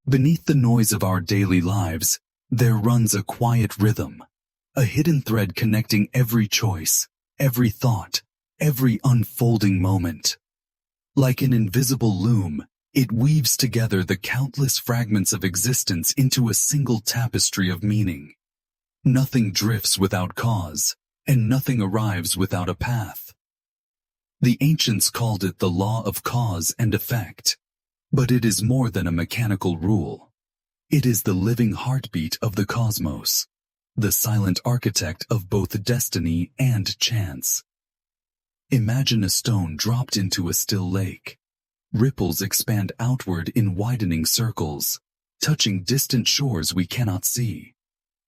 Beneath the noise of our daily lives, there runs a quiet rhythm, a hidden thread connecting every choice, every thought, every unfolding moment. Like an invisible loom, it weaves together the countless fragments of existence into a single tapestry of meaning. Nothing drifts without cause, and nothing arrives without a path. The ancients called it the law of cause and effect. But it is more than a mechanical rule. It is the living heartbeat of the cosmos, the silent architect of both destiny and chance. Imagine a stone dropped into a still lake. Ripples expand outward in widening circles, touching distant shores we cannot see.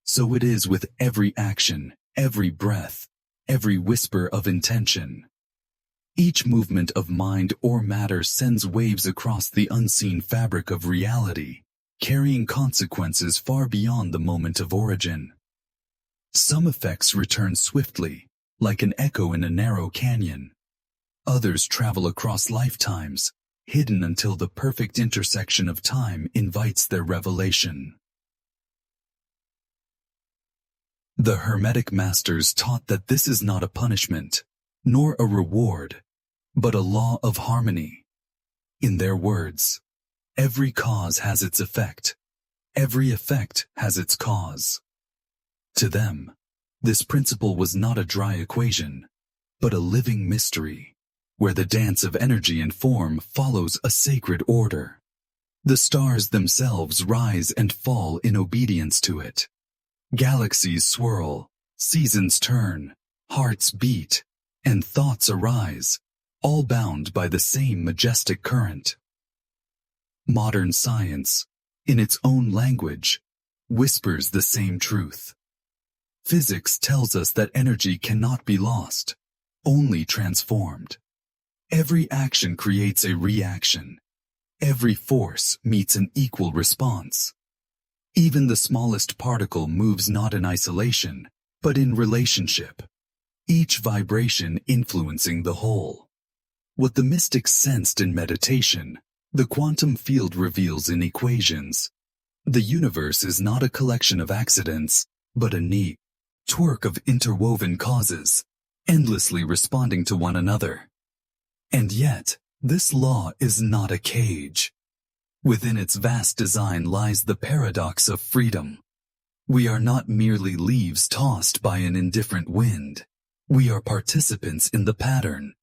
So it is with every action, every breath, every whisper of intention. Each movement of mind or matter sends waves across the unseen fabric of reality, carrying consequences far beyond the moment of origin. Some effects return swiftly, like an echo in a narrow canyon. Others travel across lifetimes, hidden until the perfect intersection of time invites their revelation. The Hermetic masters taught that this is not a punishment, nor a reward, but a law of harmony. In their words, every cause has its effect. Every effect has its cause. To them, this principle was not a dry equation, but a living mystery, where the dance of energy and form follows a sacred order. The stars themselves rise and fall in obedience to it. Galaxies swirl, seasons turn, hearts beat, and thoughts arise, all bound by the same majestic current. Modern science, in its own language, whispers the same truth. Physics tells us that energy cannot be lost, only transformed. Every action creates a reaction. Every force meets an equal response. Even the smallest particle moves not in isolation, but in relationship, each vibration influencing the whole. What the mystics sensed in meditation, the quantum field reveals in equations. The universe is not a collection of accidents, but a neat twerk of interwoven causes, endlessly responding to one another. And yet, this law is not a cage. Within its vast design lies the paradox of freedom. We are not merely leaves tossed by an indifferent wind. We are participants in the pattern.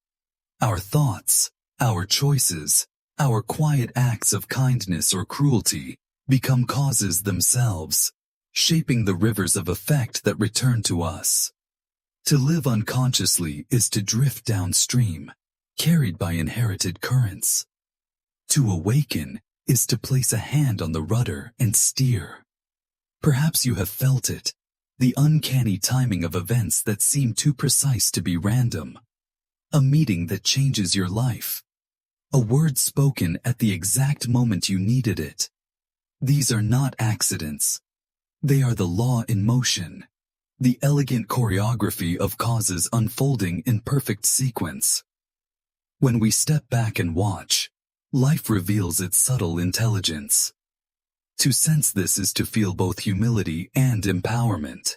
Our thoughts, our choices, our quiet acts of kindness or cruelty become causes themselves, shaping the rivers of effect that return to us. To live unconsciously is to drift downstream, carried by inherited currents. To awaken is to place a hand on the rudder and steer. Perhaps you have felt it, the uncanny timing of events that seem too precise to be random. A meeting that changes your life. A word spoken at the exact moment you needed it. These are not accidents. They are the law in motion, the elegant choreography of causes unfolding in perfect sequence. When we step back and watch, life reveals its subtle intelligence. To sense this is to feel both humility and empowerment.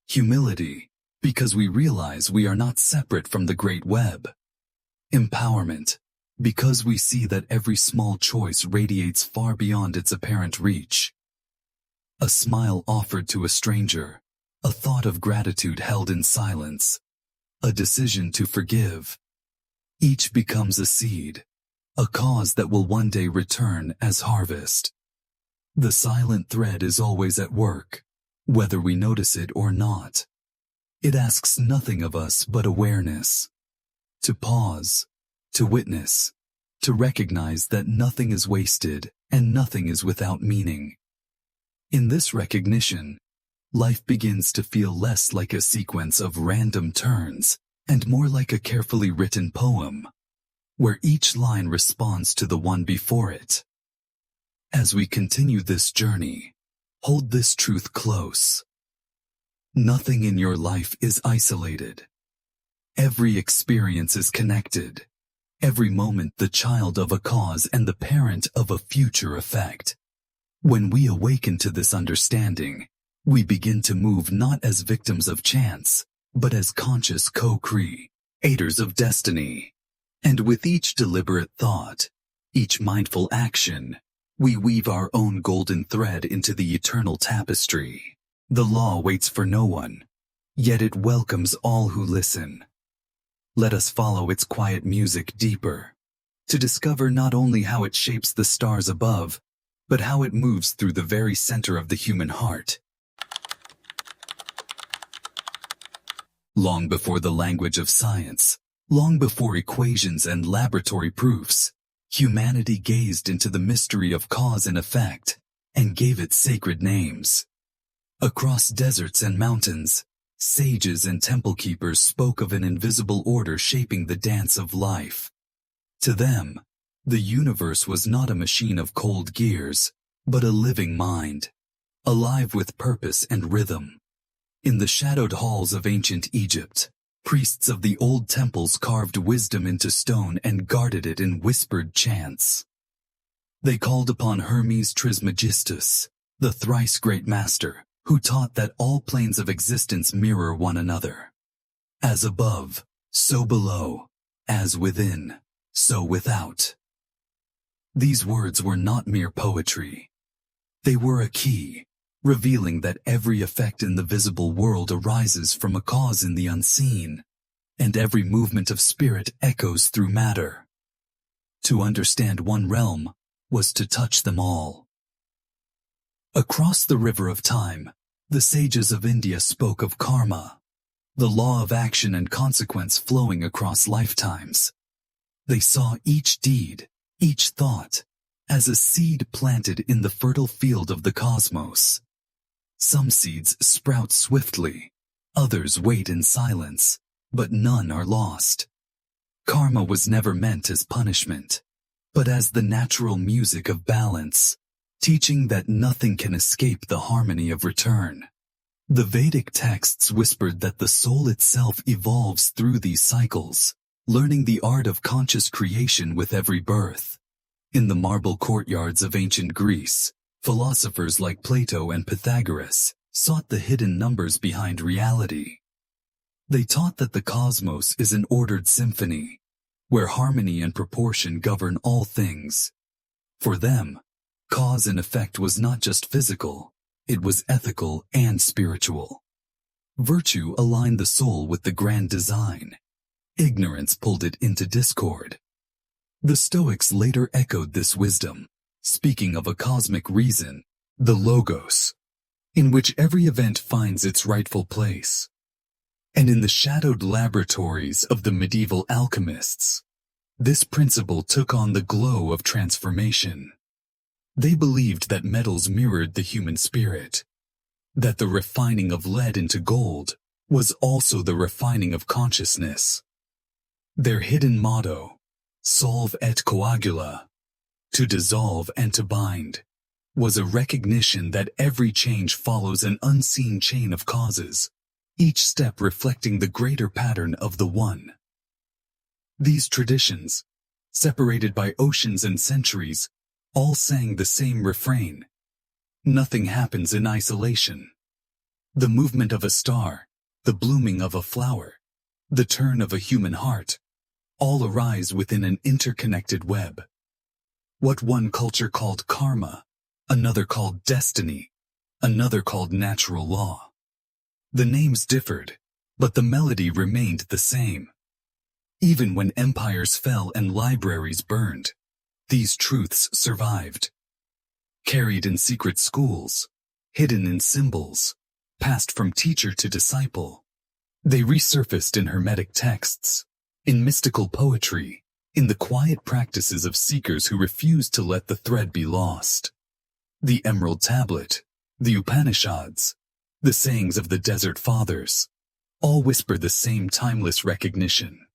Humility, because we realize we are not separate from the great web. Empowerment, because we see that every small choice radiates far beyond its apparent reach. A smile offered to a stranger, a thought of gratitude held in silence, a decision to forgive. Each becomes a seed, a cause that will one day return as harvest. The silent thread is always at work, whether we notice it or not. It asks nothing of us but awareness. To pause, to witness, to recognize that nothing is wasted and nothing is without meaning. In this recognition, life begins to feel less like a sequence of random turns and more like a carefully written poem, where each line responds to the one before it. As we continue this journey, hold this truth close. Nothing in your life is isolated. Every experience is connected. Every moment the child of a cause and the parent of a future effect. When we awaken to this understanding, we begin to move not as victims of chance, but as conscious co-creators of destiny. And with each deliberate thought, each mindful action, we weave our own golden thread into the eternal tapestry. The law waits for no one, yet it welcomes all who listen. Let us follow its quiet music deeper, to discover not only how it shapes the stars above, but how it moves through the very center of the human heart. Long before the language of science, long before equations and laboratory proofs, humanity gazed into the mystery of cause and effect, and gave it sacred names. Across deserts and mountains, sages and temple keepers spoke of an invisible order shaping the dance of life. To them, the universe was not a machine of cold gears, but a living mind, alive with purpose and rhythm. In the shadowed halls of ancient Egypt, priests of the old temples carved wisdom into stone and guarded it in whispered chants. They called upon Hermes Trismegistus, the thrice great master, who taught that all planes of existence mirror one another. As above, so below, as within, so without. These words were not mere poetry. They were a key, revealing that every effect in the visible world arises from a cause in the unseen, and every movement of spirit echoes through matter. To understand one realm was to touch them all. Across the river of time, the sages of India spoke of karma, the law of action and consequence flowing across lifetimes. They saw each deed, each thought, as a seed planted in the fertile field of the cosmos. Some seeds sprout swiftly, others wait in silence, but none are lost. Karma was never meant as punishment, but as the natural music of balance, teaching that nothing can escape the harmony of return. The Vedic texts whispered that the soul itself evolves through these cycles, learning the art of conscious creation with every birth. In the marble courtyards of ancient Greece, philosophers like Plato and Pythagoras sought the hidden numbers behind reality. They taught that the cosmos is an ordered symphony, where harmony and proportion govern all things. For them, cause and effect was not just physical, it was ethical and spiritual. Virtue aligned the soul with the grand design. Ignorance pulled it into discord. The Stoics later echoed this wisdom, speaking of a cosmic reason, the logos, in which every event finds its rightful place. And in the shadowed laboratories of the medieval alchemists, this principle took on the glow of transformation. They believed that metals mirrored the human spirit, that the refining of lead into gold was also the refining of consciousness. Their hidden motto, solve et coagula, to dissolve and to bind, was a recognition that every change follows an unseen chain of causes, each step reflecting the greater pattern of the one. These traditions, separated by oceans and centuries, all sang the same refrain. Nothing happens in isolation. The movement of a star, the blooming of a flower, the turn of a human heart, all arise within an interconnected web. What one culture called karma, another called destiny, another called natural law. The names differed, but the melody remained the same. Even when empires fell and libraries burned, these truths survived. Carried in secret schools, hidden in symbols, passed from teacher to disciple. They resurfaced in Hermetic texts, in mystical poetry, in the quiet practices of seekers who refused to let the thread be lost. The Emerald Tablet, the Upanishads, the sayings of the Desert Fathers, all whisper the same timeless recognition.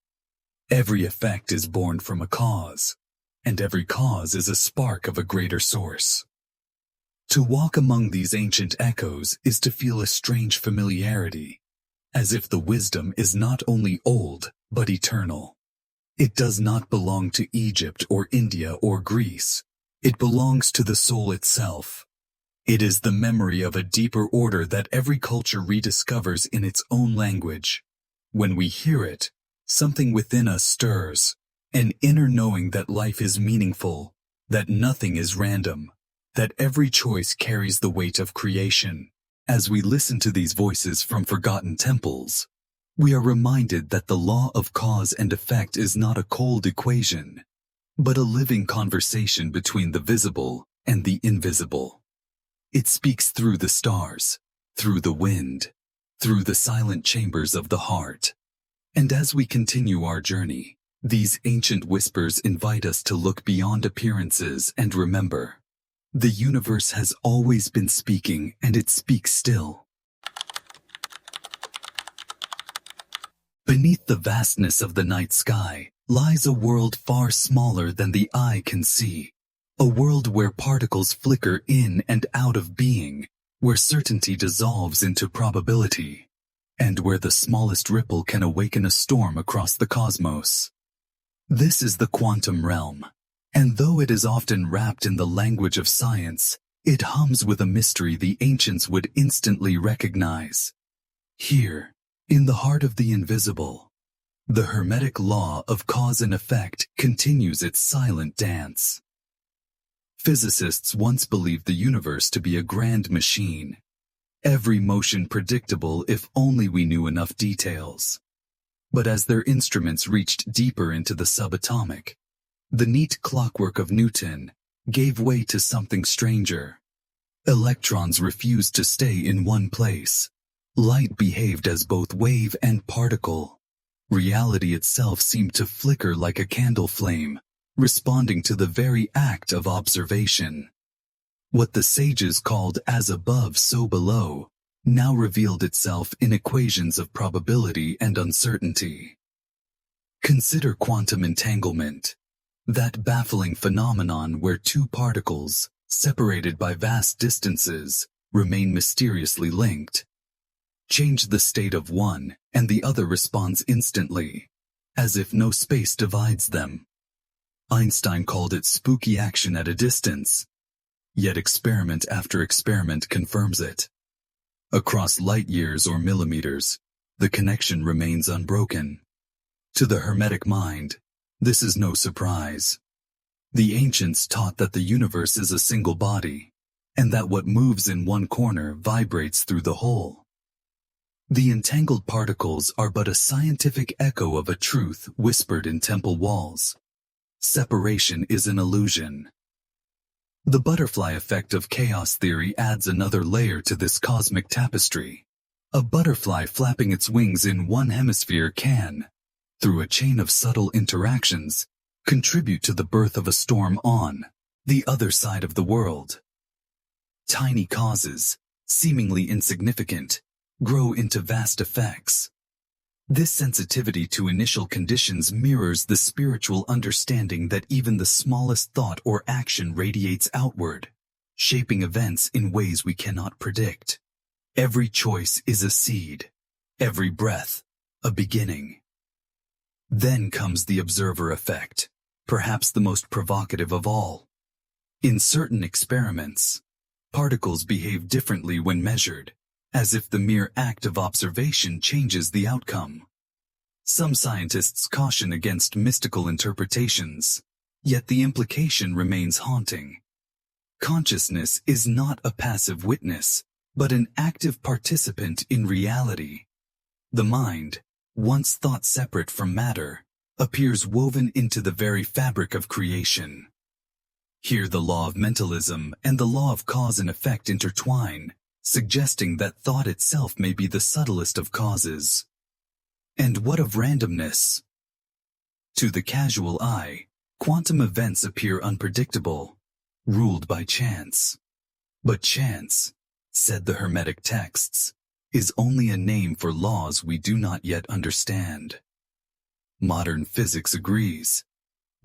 Every effect is born from a cause, and every cause is a spark of a greater source. To walk among these ancient echoes is to feel a strange familiarity, as if the wisdom is not only old, but eternal. It does not belong to Egypt or India or Greece. It belongs to the soul itself, It is the memory of a deeper order that every culture rediscovers in its own language. When we hear it, something within us stirs, an inner knowing that life is meaningful, that nothing is random, that every choice carries the weight of creation. As we listen to these voices from forgotten temples, we are reminded that the law of cause and effect is not a cold equation, but a living conversation between the visible and the invisible. It speaks through the stars, through the wind, through the silent chambers of the heart. And as we continue our journey, these ancient whispers invite us to look beyond appearances and remember, the universe has always been speaking and it speaks still. Beneath the vastness of the night sky lies a world far smaller than the eye can see. A world where particles flicker in and out of being, where certainty dissolves into probability, and where the smallest ripple can awaken a storm across the cosmos. This is the quantum realm, and though it is often wrapped in the language of science, it hums with a mystery the ancients would instantly recognize. Here, in the heart of the invisible, the Hermetic law of cause and effect continues its silent dance. Physicists once believed the universe to be a grand machine, every motion predictable if only we knew enough details. But as their instruments reached deeper into the subatomic, the neat clockwork of Newton gave way to something stranger. Electrons refused to stay in one place. Light behaved as both wave and particle. Reality itself seemed to flicker like a candle flame, responding to the very act of observation. What the sages called as above so below now revealed itself in equations of probability and uncertainty. Consider quantum entanglement, that baffling phenomenon where two particles, separated by vast distances, remain mysteriously linked. Change the state of one, and the other responds instantly, as if no space divides them. Einstein called it spooky action at a distance, yet experiment after experiment confirms it. Across light years or millimeters, the connection remains unbroken. To the Hermetic mind, this is no surprise. The ancients taught that the universe is a single body, and that what moves in one corner vibrates through the whole. The entangled particles are but a scientific echo of a truth whispered in temple walls. Separation is an illusion. The butterfly effect of chaos theory adds another layer to this cosmic tapestry. A butterfly flapping its wings in one hemisphere can, through a chain of subtle interactions, contribute to the birth of a storm on the other side of the world. Tiny causes, seemingly insignificant, grow into vast effects. This sensitivity to initial conditions mirrors the spiritual understanding that even the smallest thought or action radiates outward, shaping events in ways we cannot predict. Every choice is a seed, every breath, a beginning. Then comes the observer effect, perhaps the most provocative of all. In certain experiments, particles behave differently when measured, as if the mere act of observation changes the outcome. Some scientists caution against mystical interpretations, yet the implication remains haunting. Consciousness is not a passive witness, but an active participant in reality. The mind, once thought separate from matter, appears woven into the very fabric of creation. Here the law of mentalism and the law of cause and effect intertwine, suggesting that thought itself may be the subtlest of causes. And what of randomness? To the casual eye, quantum events appear unpredictable, ruled by chance. But chance, said the Hermetic texts, is only a name for laws we do not yet understand. Modern physics agrees.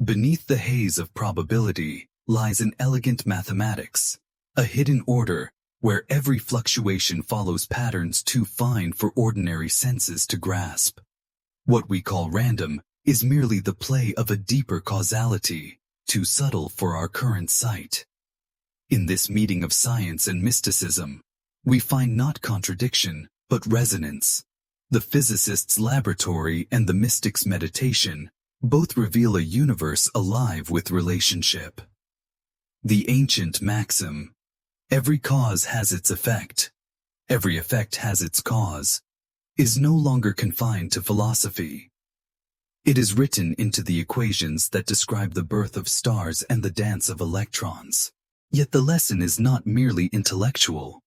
Beneath the haze of probability lies an elegant mathematics, a hidden order where every fluctuation follows patterns too fine for ordinary senses to grasp. What we call random is merely the play of a deeper causality, too subtle for our current sight. In this meeting of science and mysticism, we find not contradiction, but resonance. The physicist's laboratory and the mystic's meditation both reveal a universe alive with relationship. The ancient maxim, "Every cause has its effect, every effect has its cause," is no longer confined to philosophy. It is written into the equations that describe the birth of stars and the dance of electrons. Yet the lesson is not merely intellectual.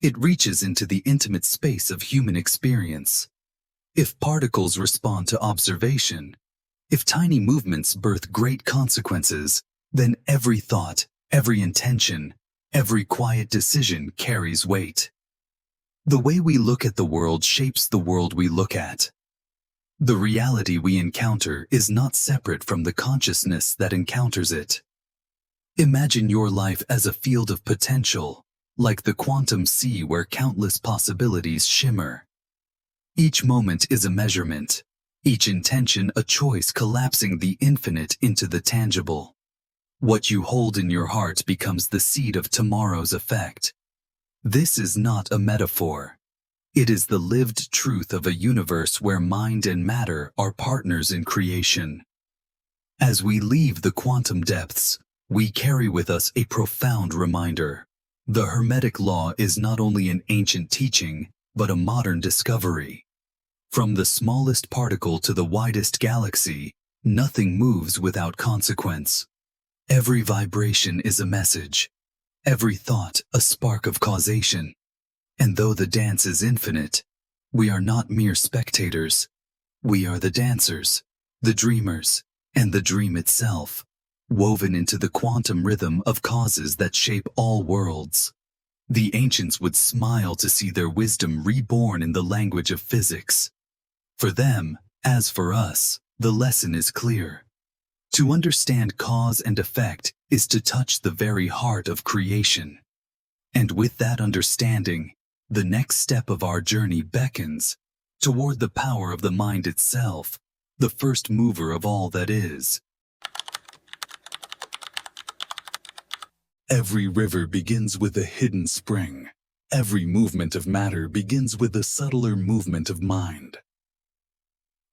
It reaches into the intimate space of human experience. If particles respond to observation, if tiny movements birth great consequences, then every thought, every intention, every quiet decision carries weight. The way we look at the world shapes the world we look at. The reality we encounter is not separate from the consciousness that encounters it. Imagine your life as a field of potential, like the quantum sea where countless possibilities shimmer. Each moment is a measurement, each intention a choice collapsing the infinite into the tangible. What you hold in your heart becomes the seed of tomorrow's effect. This is not a metaphor. It is the lived truth of a universe where mind and matter are partners in creation. As we leave the quantum depths, we carry with us a profound reminder. The Hermetic law is not only an ancient teaching, but a modern discovery. From the smallest particle to the widest galaxy, nothing moves without consequence. Every vibration is a message, every thought a spark of causation. And though the dance is infinite, we are not mere spectators. We are the dancers, the dreamers, and the dream itself, woven into the quantum rhythm of causes that shape all worlds. The ancients would smile to see their wisdom reborn in the language of physics. For them, as for us, the lesson is clear. To understand cause and effect is to touch the very heart of creation. And with that understanding, the next step of our journey beckons toward the power of the mind itself, the first mover of all that is. Every river begins with a hidden spring. Every movement of matter begins with a subtler movement of mind.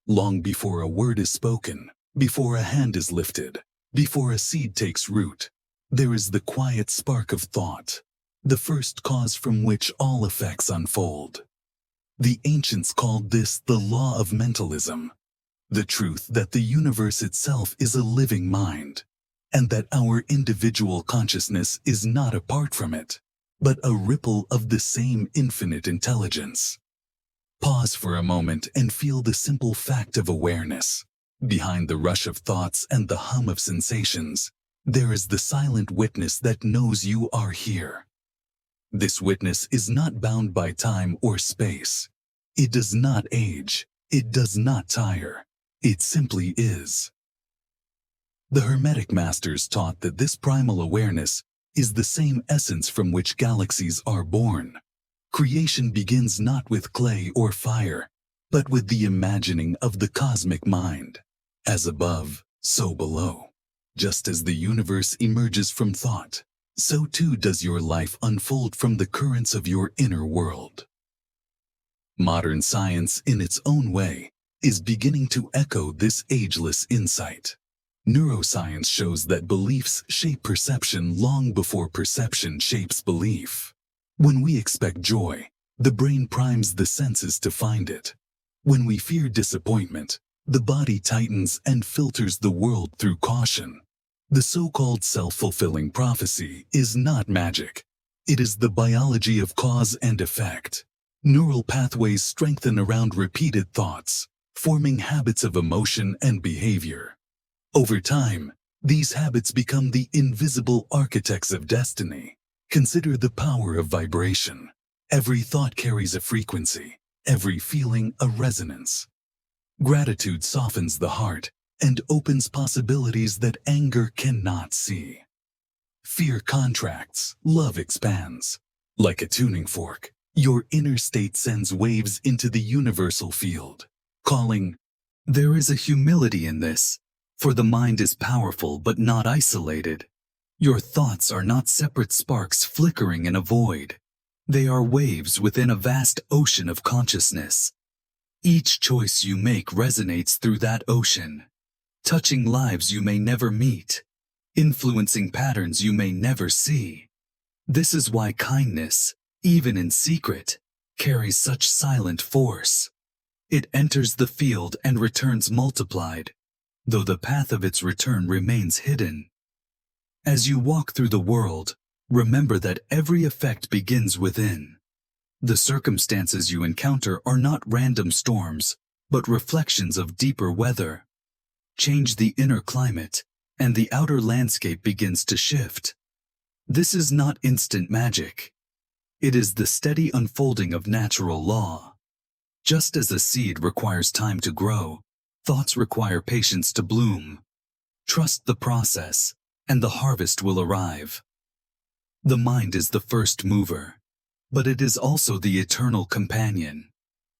Long before a word is spoken, before a hand is lifted, before a seed takes root, there is the quiet spark of thought, the first cause from which all effects unfold. The ancients called this the law of mentalism, the truth that the universe itself is a living mind, and that our individual consciousness is not apart from it, but a ripple of the same infinite intelligence. Pause for a moment and feel the simple fact of awareness. Behind the rush of thoughts and the hum of sensations, there is the silent witness that knows you are here. This witness is not bound by time or space. It does not age. It does not tire. It simply is. The Hermetic masters taught that this primal awareness is the same essence from which galaxies are born. Creation begins not with clay or fire, but with the imagining of the cosmic mind. As above, so below. Just as the universe emerges from thought, so too does your life unfold from the currents of your inner world. Modern science, in its own way, is beginning to echo this ageless insight. Neuroscience shows that beliefs shape perception long before perception shapes belief. When we expect joy, the brain primes the senses to find it. When we fear disappointment, the body tightens and filters the world through caution. The so-called self-fulfilling prophecy is not magic. It is the biology of cause and effect. Neural pathways strengthen around repeated thoughts, forming habits of emotion and behavior. Over time, these habits become the invisible architects of destiny. Consider the power of vibration. Every thought carries a frequency, every feeling a resonance. Gratitude softens the heart and opens possibilities that anger cannot see. Fear contracts, love expands. Like a tuning fork, your inner state sends waves into the universal field, calling, "There is a humility in this, for the mind is powerful but not isolated. Your thoughts are not separate sparks flickering in a void. They are waves within a vast ocean of consciousness. Each choice you make resonates through that ocean, touching lives you may never meet, influencing patterns you may never see. This is why kindness, even in secret, carries such silent force. It enters the field and returns multiplied, though the path of its return remains hidden. As you walk through the world, remember that every effect begins within. The circumstances you encounter are not random storms, but reflections of deeper weather. Change the inner climate, and the outer landscape begins to shift. This is not instant magic. It is the steady unfolding of natural law. Just as a seed requires time to grow, thoughts require patience to bloom. Trust the process, and the harvest will arrive. The mind is the first mover, but it is also the eternal companion.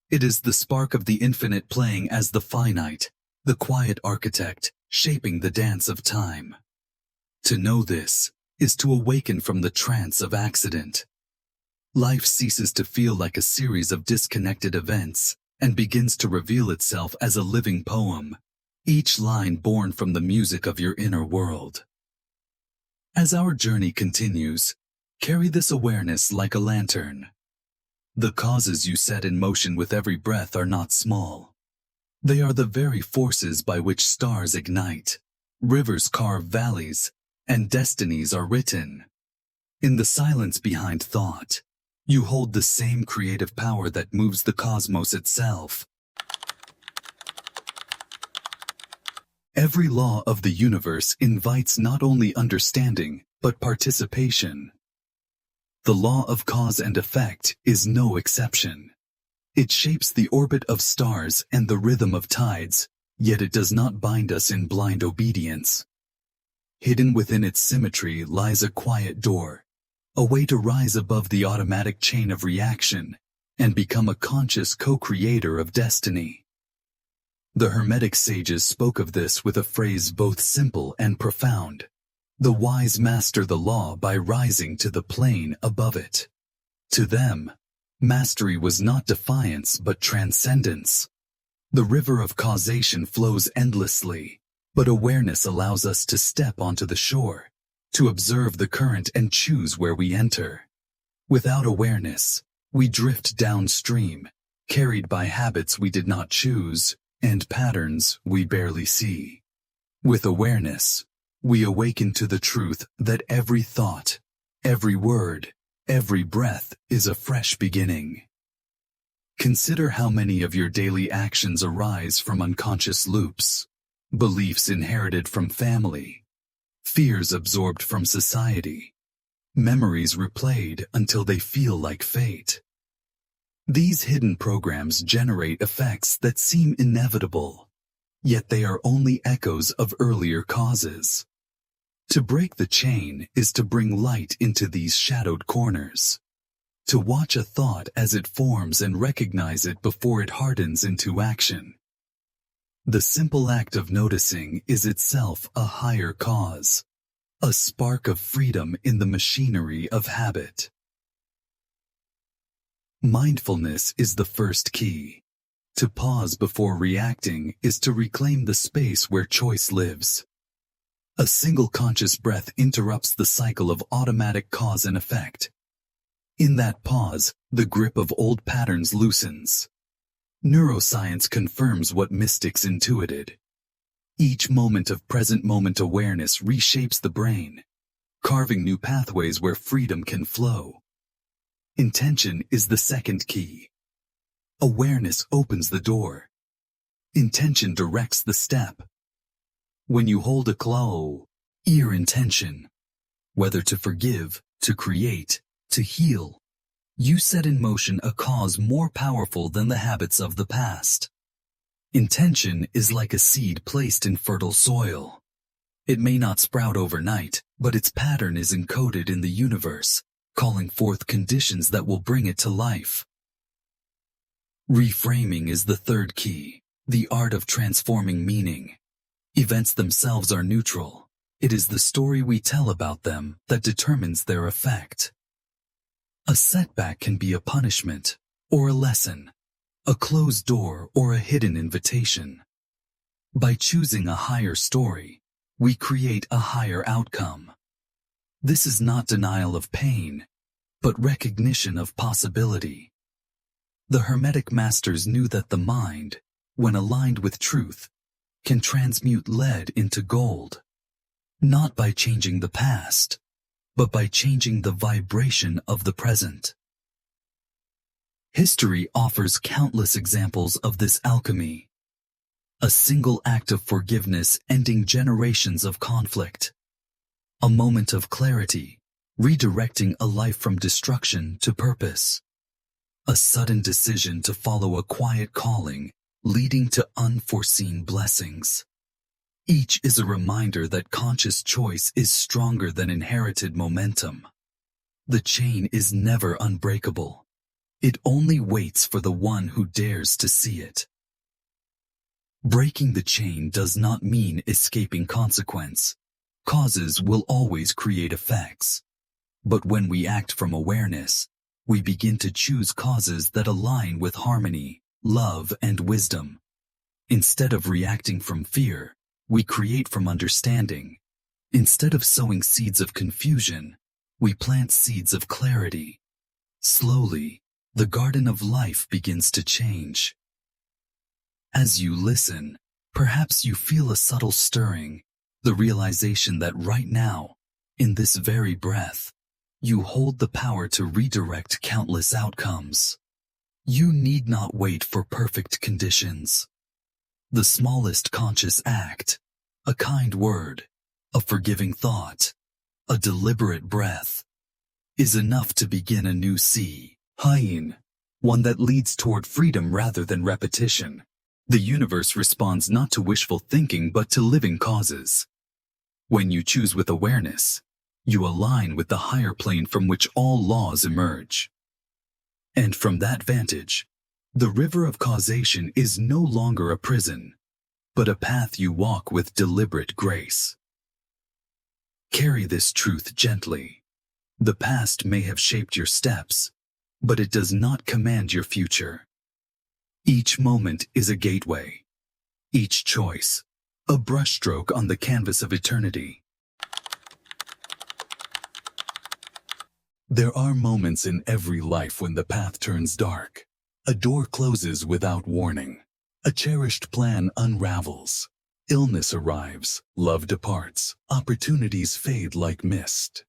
It is the spark of the infinite playing as the finite, the quiet architect, shaping the dance of time. To know this is to awaken from the trance of accident. Life ceases to feel like a series of disconnected events and begins to reveal itself as a living poem, each line born from the music of your inner world. As our journey continues, carry this awareness like a lantern. The causes you set in motion with every breath are not small. They are the very forces by which stars ignite, rivers carve valleys, and destinies are written. In the silence behind thought, you hold the same creative power that moves the cosmos itself. Every law of the universe invites not only understanding, but participation. The law of cause and effect is no exception. It shapes the orbit of stars and the rhythm of tides, yet it does not bind us in blind obedience. Hidden within its symmetry lies a quiet door, a way to rise above the automatic chain of reaction and become a conscious co-creator of destiny. The Hermetic sages spoke of this with a phrase both simple and profound. The wise master the law by rising to the plane above it. To them, mastery was not defiance but transcendence. The river of causation flows endlessly, but awareness allows us to step onto the shore, to observe the current and choose where we enter. Without awareness, we drift downstream, carried by habits we did not choose, and patterns we barely see. With awareness, we awaken to the truth that every thought, every word, every breath is a fresh beginning. Consider how many of your daily actions arise from unconscious loops, beliefs inherited from family, fears absorbed from society, memories replayed until they feel like fate. These hidden programs generate effects that seem inevitable, yet they are only echoes of earlier causes. To break the chain is to bring light into these shadowed corners, to watch a thought as it forms and recognize it before it hardens into action. The simple act of noticing is itself a higher cause, a spark of freedom in the machinery of habit. Mindfulness is the first key. To pause before reacting is to reclaim the space where choice lives. A single conscious breath interrupts the cycle of automatic cause and effect. In that pause, the grip of old patterns loosens. Neuroscience confirms what mystics intuited. Each moment of present moment awareness reshapes the brain, carving new pathways where freedom can flow. Intention is the second key. Awareness opens the door. Intention directs the step. When you hold a clear intention, whether to forgive, to create, to heal, you set in motion a cause more powerful than the habits of the past. Intention is like a seed placed in fertile soil. It may not sprout overnight, but its pattern is encoded in the universe, calling forth conditions that will bring it to life. Reframing is the third key, the art of transforming meaning. Events themselves are neutral, It is the story we tell about them that determines their effect. A setback can be a punishment or a lesson, a closed door or a hidden invitation. By choosing a higher story, we create a higher outcome. This is not denial of pain, but recognition of possibility. The Hermetic masters knew that the mind, when aligned with truth, can transmute lead into gold, not by changing the past, but by changing the vibration of the present. History offers countless examples of this alchemy. A single act of forgiveness ending generations of conflict. A moment of clarity, redirecting a life from destruction to purpose. A sudden decision to follow a quiet calling, leading to unforeseen blessings. Each is a reminder that conscious choice is stronger than inherited momentum. The chain is never unbreakable. It only waits for the one who dares to see it. Breaking the chain does not mean escaping consequence. Causes will always create effects. But when we act from awareness, we begin to choose causes that align with harmony, love, and wisdom. Instead of reacting from fear, we create from understanding. Instead of sowing seeds of confusion, we plant seeds of clarity. Slowly, the garden of life begins to change. As you listen, perhaps you feel a subtle stirring, the realization that right now, in this very breath, you hold the power to redirect countless outcomes. You need not wait for perfect conditions. The smallest conscious act, a kind word, a forgiving thought, a deliberate breath, is enough to begin a new hyene, one that leads toward freedom rather than repetition. The universe responds not to wishful thinking but to living causes. When you choose with awareness, you align with the higher plane from which all laws emerge. And from that vantage, the river of causation is no longer a prison, but a path you walk with deliberate grace. Carry this truth gently. The past may have shaped your steps, but it does not command your future. Each moment is a gateway. Each choice, a brushstroke on the canvas of eternity. There are moments in every life when the path turns dark. A door closes without warning. A cherished plan unravels. Illness arrives, love departs, opportunities fade like mist.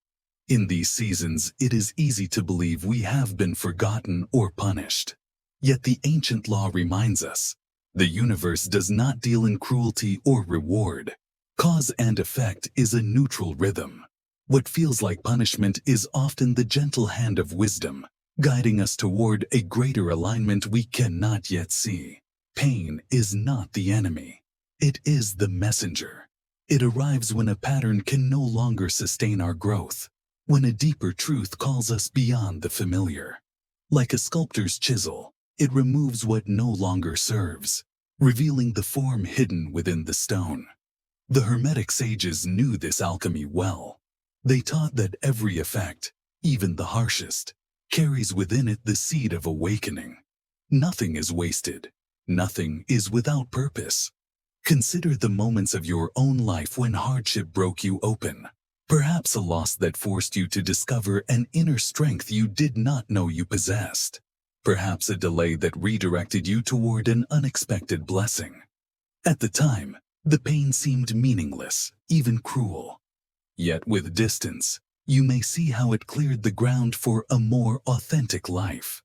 In these seasons, it is easy to believe we have been forgotten or punished. Yet the ancient law reminds us, the universe does not deal in cruelty or reward. Cause and effect is a neutral rhythm. What feels like punishment is often the gentle hand of wisdom, guiding us toward a greater alignment we cannot yet see. Pain is not the enemy. It is the messenger. It arrives when a pattern can no longer sustain our growth, when a deeper truth calls us beyond the familiar. Like a sculptor's chisel, it removes what no longer serves, revealing the form hidden within the stone. The Hermetic sages knew this alchemy well. They taught that every effect, even the harshest, carries within it the seed of awakening. Nothing is wasted. Nothing is without purpose. Consider the moments of your own life when hardship broke you open. Perhaps a loss that forced you to discover an inner strength you did not know you possessed. Perhaps a delay that redirected you toward an unexpected blessing. At the time, the pain seemed meaningless, even cruel. Yet with distance, you may see how it cleared the ground for a more authentic life.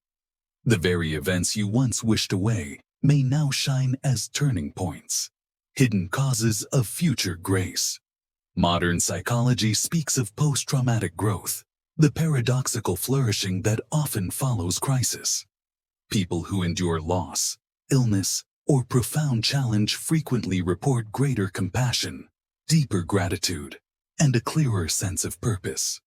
The very events you once wished away may now shine as turning points, hidden causes of future grace. Modern psychology speaks of post-traumatic growth, the paradoxical flourishing that often follows crisis. People who endure loss, illness, or profound challenge frequently report greater compassion, deeper gratitude, and a clearer sense of purpose.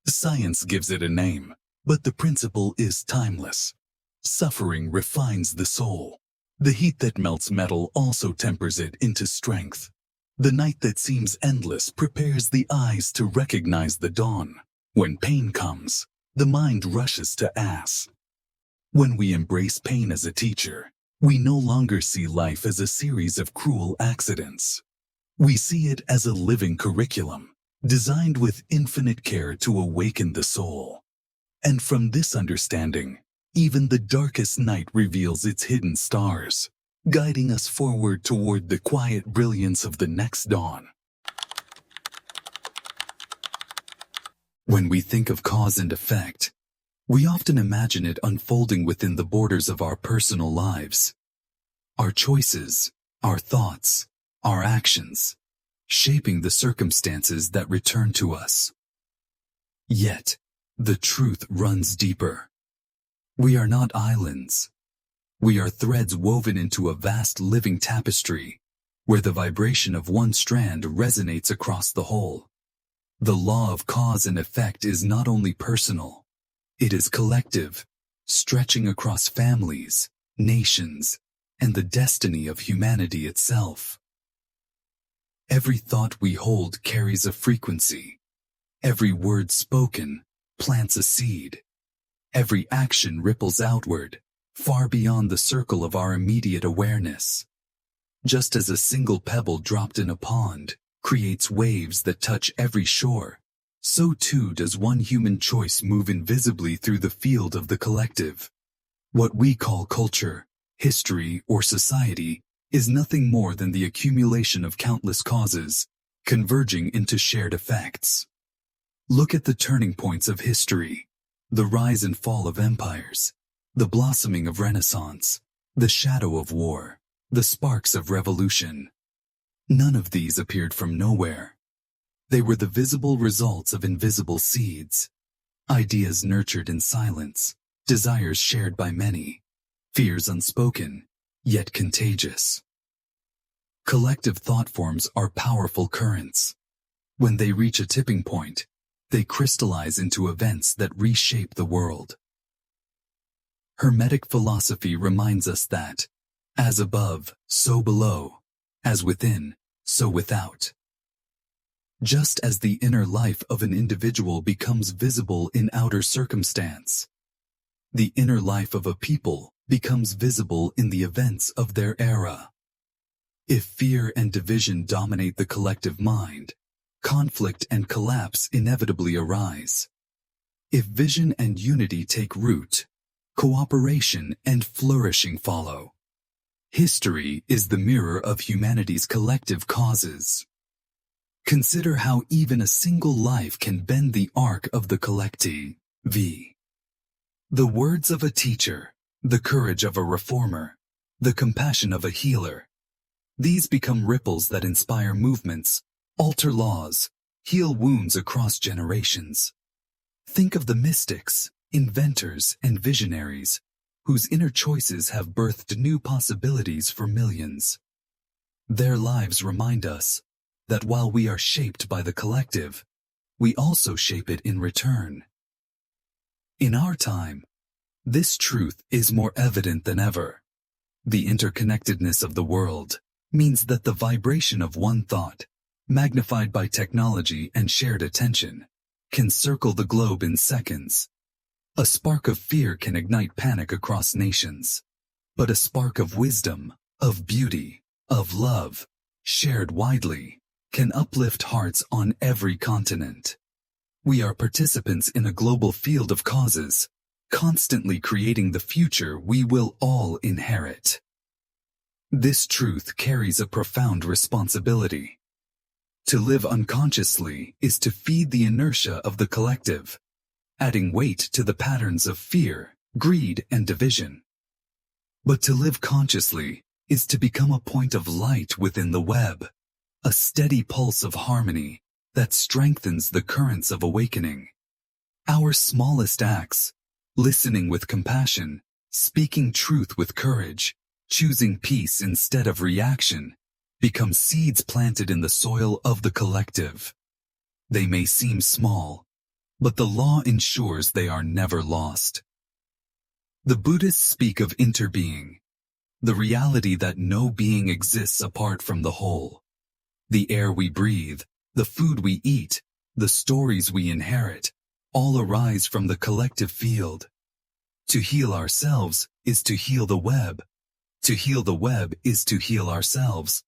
Science gives it a name, but the principle is timeless. Suffering refines the soul. The heat that melts metal also tempers it into strength. The night that seems endless prepares the eyes to recognize the dawn. When pain comes, the mind rushes to ask. When we embrace pain as a teacher, we no longer see life as a series of cruel accidents. We see it as a living curriculum, designed with infinite care to awaken the soul. And from this understanding, even the darkest night reveals its hidden stars, guiding us forward toward the quiet brilliance of the next dawn. When we think of cause and effect, we often imagine it unfolding within the borders of our personal lives. Our choices, our thoughts, our actions, shaping the circumstances that return to us. Yet, the truth runs deeper. We are not islands. We are threads woven into a vast living tapestry, where the vibration of one strand resonates across the whole. The law of cause and effect is not only personal, it is collective, stretching across families, nations, and the destiny of humanity itself. Every thought we hold carries a frequency. Every word spoken plants a seed. Every action ripples outward, far beyond the circle of our immediate awareness. Just as a single pebble dropped in a pond creates waves that touch every shore, so too does one human choice move invisibly through the field of the collective. What we call culture, history, or society is nothing more than the accumulation of countless causes, converging into shared effects. Look at the turning points of history, the rise and fall of empires, the blossoming of Renaissance, the shadow of war, the sparks of revolution. None of these appeared from nowhere. They were the visible results of invisible seeds, ideas nurtured in silence, desires shared by many, fears unspoken, yet contagious. Collective thought forms are powerful currents. When they reach a tipping point, they crystallize into events that reshape the world. Hermetic philosophy reminds us that, as above, so below, as within, so without. Just as the inner life of an individual becomes visible in outer circumstance, the inner life of a people becomes visible in the events of their era. If fear and division dominate the collective mind, conflict and collapse inevitably arise. If vision and unity take root, cooperation and flourishing follow. History is the mirror of humanity's collective causes. Consider how even a single life can bend the arc of the collective. The words of a teacher, the courage of a reformer, the compassion of a healer. These become ripples that inspire movements, alter laws, heal wounds across generations. Think of the mystics, inventors, and visionaries, whose inner choices have birthed new possibilities for millions. Their lives remind us that while we are shaped by the collective, we also shape it in return. In our time, this truth is more evident than ever. The interconnectedness of the world means that the vibration of one thought, magnified by technology and shared attention, can circle the globe in seconds. A spark of fear can ignite panic across nations, but a spark of wisdom, of beauty, of love, shared widely, can uplift hearts on every continent. We are participants in a global field of causes, constantly creating the future we will all inherit. This truth carries a profound responsibility. To live unconsciously is to feed the inertia of the collective, adding weight to the patterns of fear, greed, and division. But to live consciously is to become a point of light within the web, a steady pulse of harmony that strengthens the currents of awakening. Our smallest acts, listening with compassion, speaking truth with courage, choosing peace instead of reaction, become seeds planted in the soil of the collective. They may seem small, but the law ensures they are never lost. The Buddhists speak of interbeing, the reality that no being exists apart from the whole. The air we breathe, the food we eat, the stories we inherit, all arise from the collective field. To heal ourselves is to heal the web. To heal the web is to heal ourselves.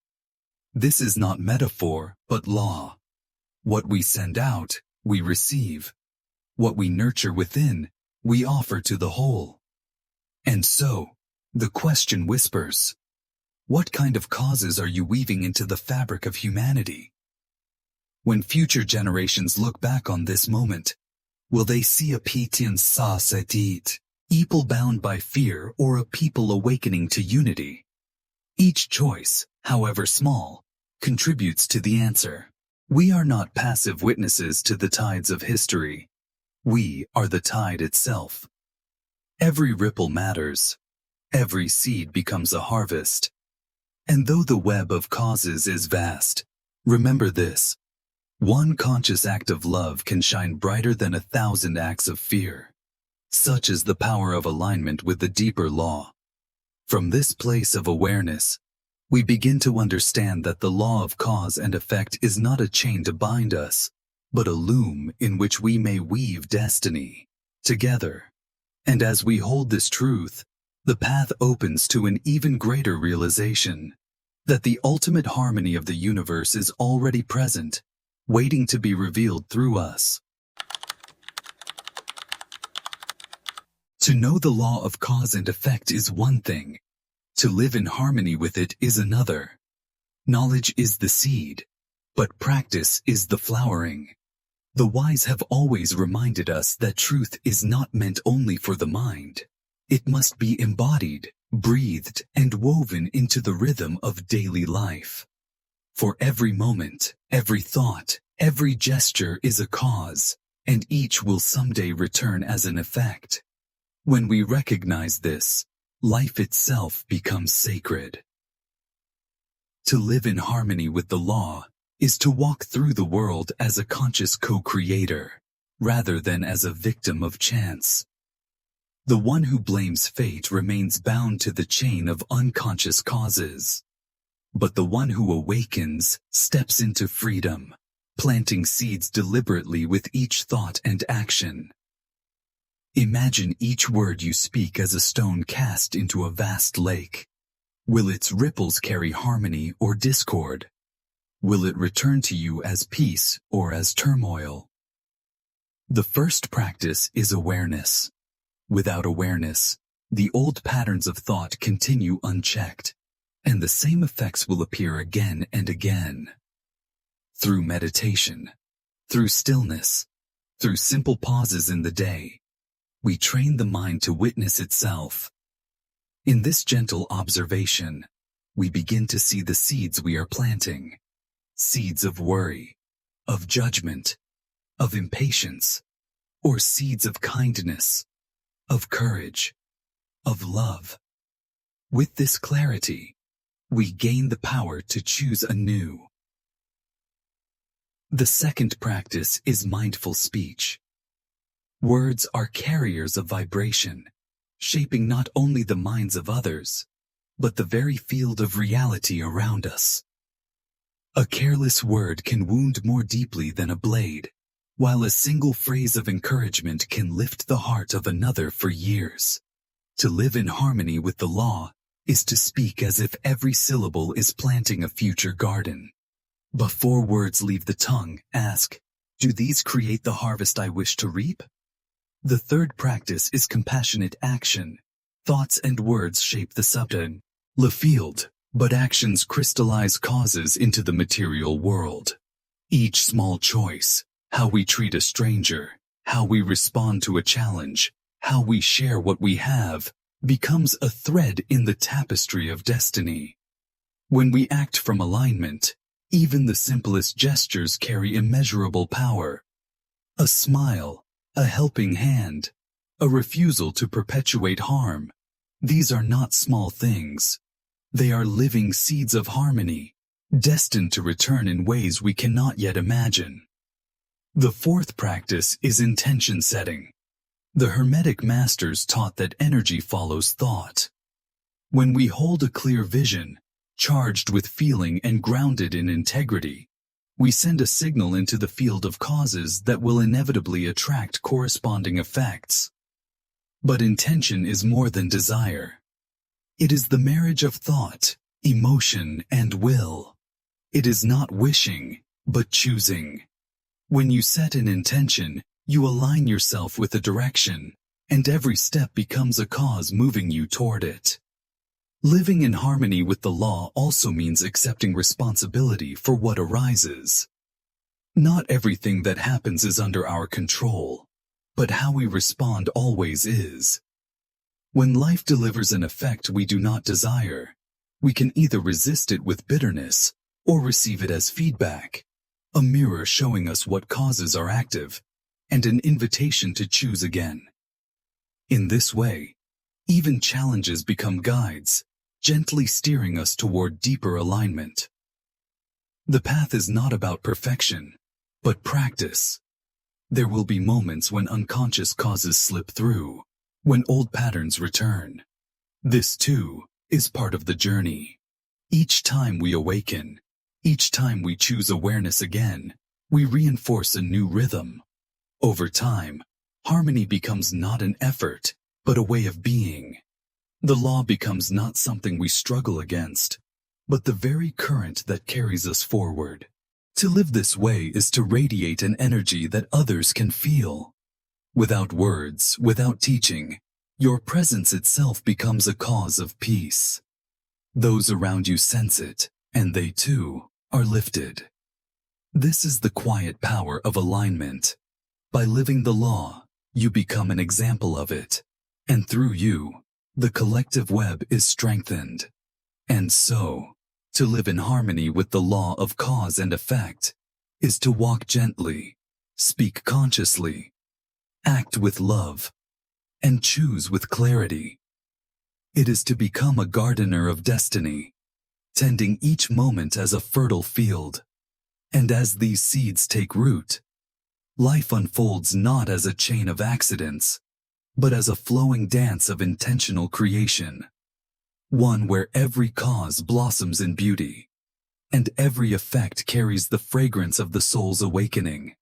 This is not metaphor, but law. What we send out, we receive. What we nurture within, we offer to the whole. And so, the question whispers, what kind of causes are you weaving into the fabric of humanity? When future generations look back on this moment, will they see a Pitian Sasetit, people bound by fear, or a people awakening to unity? Each choice, however small, contributes to the answer. We are not passive witnesses to the tides of history. We are the tide itself. Every ripple matters. Every seed becomes a harvest. And though the web of causes is vast, remember this. One conscious act of love can shine brighter than 1,000 acts of fear. Such is the power of alignment with the deeper law. From this place of awareness, we begin to understand that the law of cause and effect is not a chain to bind us, but a loom in which we may weave destiny together. And as we hold this truth, the path opens to an even greater realization that the ultimate harmony of the universe is already present, waiting to be revealed through us. To know the law of cause and effect is one thing. To live in harmony with it is another. Knowledge is the seed, but practice is the flowering. The wise have always reminded us that truth is not meant only for the mind. It must be embodied, breathed, and woven into the rhythm of daily life. For every moment, every thought, every gesture is a cause, and each will someday return as an effect. When we recognize this, life itself becomes sacred. To live in harmony with the law is to walk through the world as a conscious co-creator, rather than as a victim of chance. The one who blames fate remains bound to the chain of unconscious causes. But the one who awakens steps into freedom, planting seeds deliberately with each thought and action. Imagine each word you speak as a stone cast into a vast lake. Will its ripples carry harmony or discord? Will it return to you as peace or as turmoil? The first practice is awareness. Without awareness, the old patterns of thought continue unchecked, and the same effects will appear again and again. Through meditation, through stillness, through simple pauses in the day, we train the mind to witness itself. In this gentle observation, we begin to see the seeds we are planting. Seeds of worry, of judgment, of impatience, or seeds of kindness, of courage, of love. With this clarity, we gain the power to choose anew. The second practice is mindful speech. Words are carriers of vibration, shaping not only the minds of others, but the very field of reality around us. A careless word can wound more deeply than a blade, while a single phrase of encouragement can lift the heart of another for years. To live in harmony with the law is to speak as if every syllable is planting a future garden. Before words leave the tongue, ask, do these create the harvest I wish to reap? The third practice is compassionate action. Thoughts and words shape the substance, the field, but actions crystallize causes into the material world. Each small choice, how we treat a stranger, how we respond to a challenge, how we share what we have, becomes a thread in the tapestry of destiny. When we act from alignment, even the simplest gestures carry immeasurable power. A smile, a helping hand, a refusal to perpetuate harm. These are not small things. They are living seeds of harmony, destined to return in ways we cannot yet imagine. The fourth practice is intention setting. The Hermetic masters taught that energy follows thought. When we hold a clear vision, charged with feeling and grounded in integrity. We send a signal into the field of causes that will inevitably attract corresponding effects. But intention is more than desire. It is the marriage of thought, emotion, and will. It is not wishing, but choosing. When you set an intention, you align yourself with a direction, and every step becomes a cause moving you toward it. Living in harmony with the law also means accepting responsibility for what arises. Not everything that happens is under our control, but how we respond always is. When life delivers an effect we do not desire, we can either resist it with bitterness or receive it as feedback, a mirror showing us what causes are active, and an invitation to choose again. In this way, even challenges become guides, gently steering us toward deeper alignment. The path is not about perfection, but practice. There will be moments when unconscious causes slip through, when old patterns return. This, too, is part of the journey. Each time we awaken, each time we choose awareness again, we reinforce a new rhythm. Over time, harmony becomes not an effort, but a way of being. The law becomes not something we struggle against, but the very current that carries us forward. To live this way is to radiate an energy that others can feel. Without words, without teaching, your presence itself becomes a cause of peace. Those around you sense it, and they too are lifted. This is the quiet power of alignment. By living the law, you become an example of it, and through you, the collective web is strengthened. And so, to live in harmony with the law of cause and effect is to walk gently, speak consciously, act with love, and choose with clarity. It is to become a gardener of destiny, tending each moment as a fertile field. And as these seeds take root, life unfolds not as a chain of accidents, but as a flowing dance of intentional creation. One where every cause blossoms in beauty, and every effect carries the fragrance of the soul's awakening.